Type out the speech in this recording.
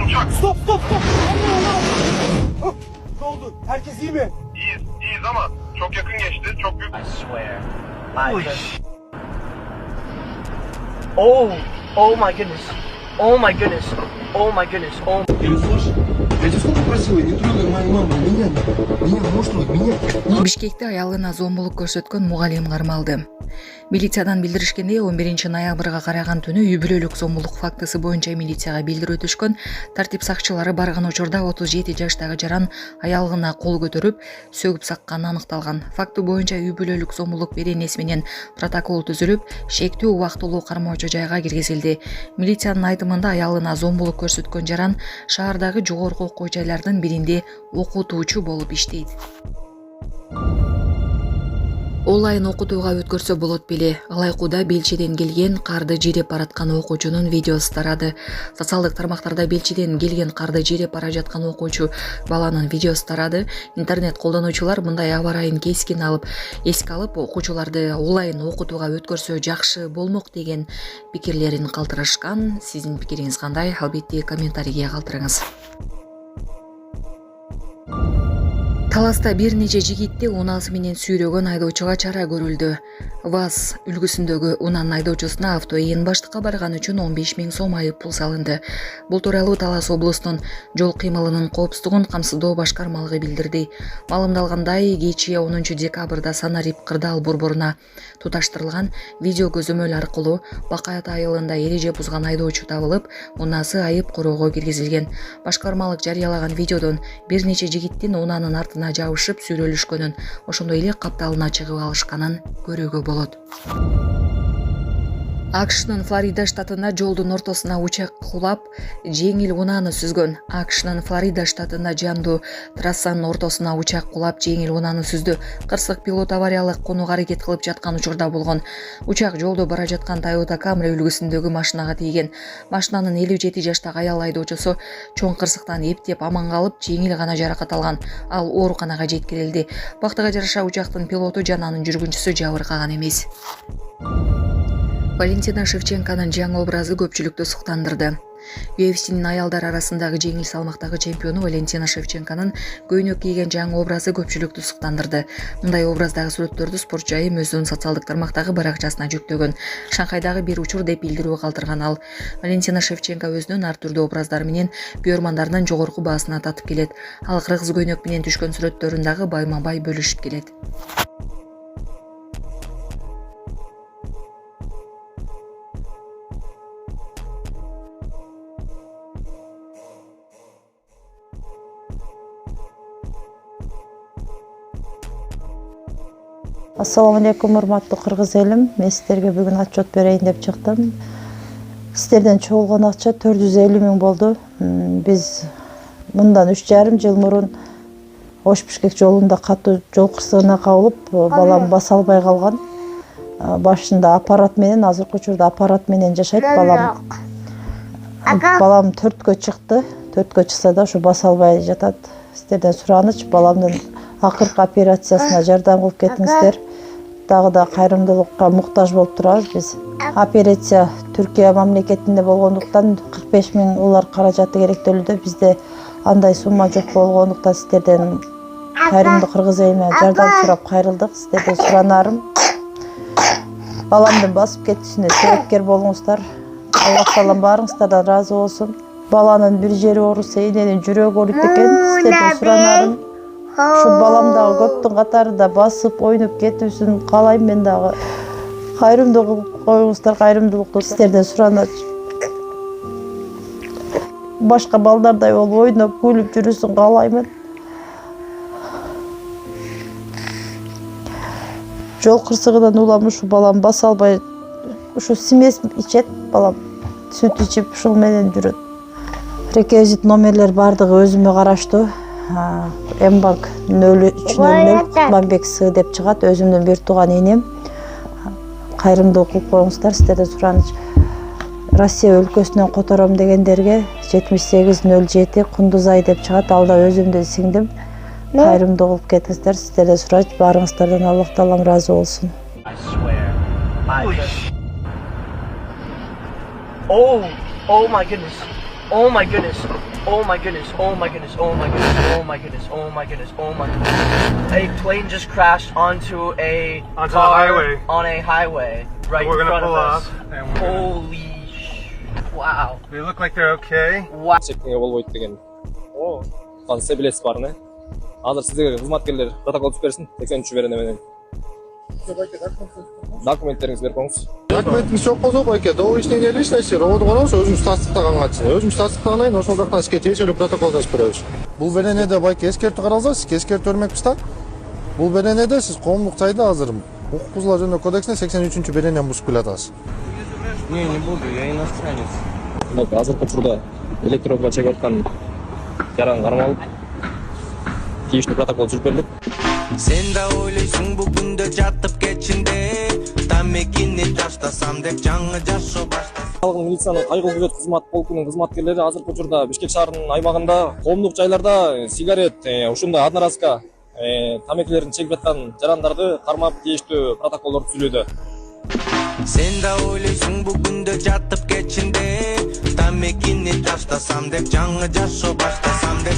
uçak. Stop. Ne oldu? Herkes iyi mi? İyiyiz ama çok yakın geçti. Çok büyük. I swear. Oh my goodness. Oh my goodness. Oh my goodness. Oh. Я тебе сколько просила, не трогай мою маму, меня, может быть, меня. Бишкекте аялына зомбулук көрсөткөн мугалим кармалды. Милициядан билдиришкендей 11 ноябрга караган түнү үй бүлөлүк зомбулук фактысы боюнча милицияга билдирүү түшкөн. Тартип сакчылары барган учурда 37 жаштагы жаран аялына кол көтөрүп, сөгүп сакканы аныкталган. Факты боюнча үй бүлөлүк зомбулук беренеси менен протокол түзүлүп, шектүү убактылуу кармоочу жайга киргизилди. Милициянын айтымында аялына зомбулук көрсөткөн жаран шаардагы жогорку окуу жайлардын биринде окутуучу болуп иштейт. Онлайн окутууга өткөрсө болот беле. Ылайкууда Белчеден келген карды жиреп бараткан окуучунун видеосу тарады. Социалдык тармактарда Белчеден келген карды жиреп бара жаткан окуучу баланын видеосу тарады. Интернет колдонуучулар мындай аба ырайын кескин эске алып, окуучуларды онлайн окутууга өткөрсө жакшы болмок деген пикирлерин калтырышкан. Сиздин пикириңиз кандай? Албетте комментарийге калтырыңыз. Таласта бир нече жигитти унаасы менен сүйрөгөн айдоочуга чара көрүлдү. ВАЗ үлгүсүндөгү унаанын айдоочусуна автоээн баштыкка барган үчүн 15 000 сом айып пул салынды. Бул тууралуу Талас облустунун жол кыймылынын коопсуздугун камсыздоо башкармалыгы билдирди. Маалымдалгандай, кечээ 10 декабрда Санарип кырдаал борборуна туташтырылган видео көзөмөл аркылуу Бакаят айылында эреже бузган айдоочу табылып, унаасы айып короого киргизилген. Башкармалык жарыялаган видеодон бир нече жигиттин унаанын артына жабышып сүйрөлүшкөнүн, ошондой эле капталына чыгып алышканын көрүүгө болот. AQShnын Флорида штатында жолдун ортосуна учак кулап, жеңил унааны сүзгөн. AQShnын Флорида штатында жандуу трассанын ортосуна учак кулап, жеңил унааны сүздү. Кырсык пилот авариялык конууга аракет кылып жаткан учурда болгон. Учак жолдо бара жаткан Toyota Camry үлгүсүндөгү машинага тийген. Машинанын 57 жаштагы аял айдоочусу чоң кырсыктан эптеп аман калып, жеңил гана жаракат алган. Ал ооруканага жеткирилди. Бактыга жараша учактын пилоту жана анын жүргүнчүсү жабыркаган эмес. Валентина Шевченконун жаңы образы көпчүлүктү суктандырды. UFC'нин аялдар арасындагы жеңил салмактагы чемпиону Валентина Шевченконун көйнөк кийген жаңы образы көпчүлүктү суктандырды. Мындай образдагы сүрөттөрдү спортчу айым өзүнүн социалдык тармактагы баракчасына жүктөгөн. Шанхайдагы бир учур деп билдирүү калтырган ал. Валентина Шевченко өзүнүн ар түрдүү образдары менен күйөрмандарынын жогорку баасына татып келет. Ал кыргыз көйнөк менен түшкөн сүрөттөрүн дагы байма-бай бөлүшүп келет. Ассаламу алейкум, урматтуу кыргыз элим. Мен сиздерге бүгүн отчет берейин деп чыктым. Сиздерден чогулган акча 450 000 болду. Биз мындан 3,5 жыл мурун Ош-Бишкек жолунда катуу жол кырсыгына кабылып, балам баса албай калган. Башында аппарат менен, азыркы учурда аппарат менен жашайт балам. Балам 4кө чыкты. 4кө чыкса да ушу баса албай жатат. Сиздерден сураныч, баламдын акыркы операциясына жардам кылып кетиңиздер. Дагы да кайрымдуулукка муктаж болуп турабыз биз. Операция Түркия мамлекетинде болгондуктан 45 000 улар каражаты керектөлүүдө. Бизде андай сумма жок болгондуктан сиздерден кайрымдуу кыргыз элине жардам сурап кайрылдык. Сиздерден суранарым, баламдын басып кетишине себепкер болуңуздар. Аллах таалам баарыңыздардан ыраазы болсун. Баланын бир жери ооруса, эненин жүрөгү ооруйт экен. Сиздерден суранарым, ушу балам дагы көптүн катарында басып ойноп кетүүсүн каалайм. Мен дагы кайрымдуу кылып коюңуздар, кайрымдуулукту сиздерден сураныч. Башка балдардай болуп ойноп, күлүп жүрүүсүн каалаймын. Жол кырсыгынан улам ушу балам баса албай, ушу смесь ичет балам. Сүт ичип ушул менен жүрөт. Реквизит номерлер бардыгы өзүмө караштуу. Мбанк 0300 Кутманбек С деп чыгат, өзүмдүн бир тууган энем. Кайрымдуулук кылып коюңуздар, сиздерден сураныч. Россия өлкөсүнөн котором дегендерге 7807 Кундузай деп чыгат, ал да өзүмдүн сиңдим. Кайрымдуу кылып кетиңиздер, сиздерден сурач, баарыңыздардан Аллах таалам ыраазы болсун. I swear. Oh my goodness. Oh my goodness. Oh my goodness. Oh my goodness. Oh my goodness. Oh my goodness. Oh my goodness. Oh my goodness. A plane just crashed onto a Onto car the highway. on a highway right We're in gonna front of pull us. off, and we're gonna- Holy wow. They look like they're okay. Wow. чектеңе болбойт деген. О, кантсе билесиз баарыны. Азыр сизге кызматкерлер протокол түзүп берсин. 83 берене менен. Документтериңизди берип коюңуз. Документіңіз жоқ болса байке, договоришный нелиш нәрсе, роводы қорамыз, өзіміз тастықтағанға. Өзіміз тастықтағанайын, ошол жақтан сізге тиешелүү протокол жазып беребиз. Бул беренеде байке эскертүү каралса, сиз эскертүү бермекпиз да. Бул беренеде сиз коомдук жайда азыр укук бузуулар жөнүндө кодексине 83 беренени бузуп келатасыз. Не буду, я иностранец. Мына азыркы учурда электронго чегип аткан жаран кармалып, тийиштүү протокол түзүп берилет. Sen de ойлойсуң бүгүндө жатып кетчинде тамекини таштасам деп жаңы жашоо баштасам. Халык милициянын кайгылуу күзөт кызмат полкунун кызматкерлери азыркы учурда Бишкек шаарынын аймагында коомдук жайларда сигарет, ушундай одноразка тамекилерин чегип жаткан жарандарды кармап тийиштүү протоколдор түзүлүүдө. Sen de ойлойсуң бүгүндө жатып кетчинде тамекини таштасам деп жаңы жашоо баштасам деп